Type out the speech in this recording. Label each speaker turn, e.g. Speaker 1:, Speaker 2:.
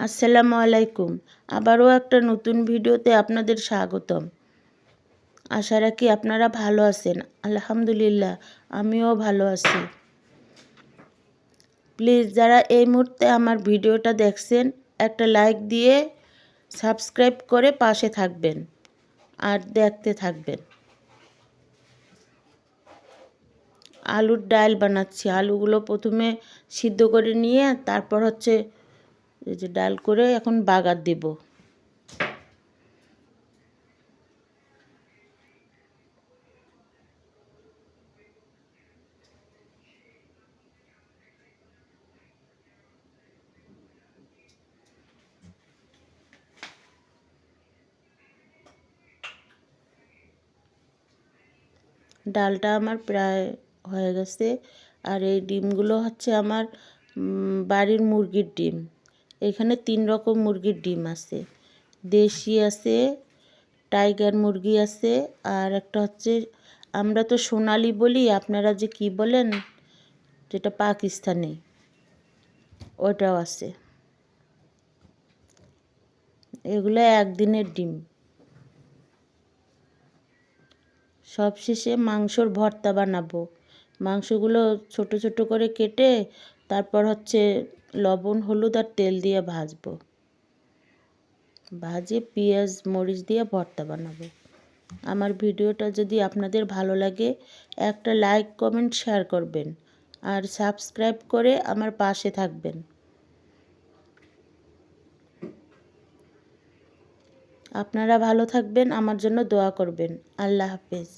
Speaker 1: আসসালামু আলাইকুম। আবারও একটা নতুন ভিডিওতে আপনাদের স্বাগতম। আশা রাখি আপনারা ভালো আছেন। আলহামদুলিল্লাহ আমিও ভালো আছি। প্লিজ যারা এই মুহূর্তে আমার ভিডিওটা দেখছেন একটা লাইক দিয়ে সাবস্ক্রাইব করে পাশে থাকবেন আর দেখতে থাকবেন। আলুর ডাল বানাচ্ছি। আলুগুলো প্রথমে সিদ্ধ করে নিয়ে তারপর এই যে ডাল করে এখন বাগার দেব। ডালটা আমার প্রায় হয়ে গেছে। আর এই ডিমগুলো আমার বাড়ির মুরগির ডিম। এখানে 3 রকম মুরগির ডিম আছে। দেশি আছে, টাইগার মুরগি আছে, আর একটা আমরা তো সোনালি বলি, আপনারা যে কি বলেন, যেটা পাকিস্তানি, ওটাও আছে। এগুলো একদিনের ডিম। সবশেষে মাংসর ভর্তা বানাবো। মাংসগুলো ছোট ছোট করে কেটে তারপর লবণ, হলুদ আর তেল দিয়ে ভাজবো। ভাজে পেঁয়াজ মরিচ দিয়ে ভর্তা বানাবো। আমার ভিডিওটা যদি আপনাদের ভালো লাগে একটা লাইক কমেন্ট শেয়ার করবেন আর সাবস্ক্রাইব করে আমার পাশে থাকবেন। আপনারা ভালো থাকবেন, আমার জন্য দোয়া করবেন। আল্লাহ হাফেজ।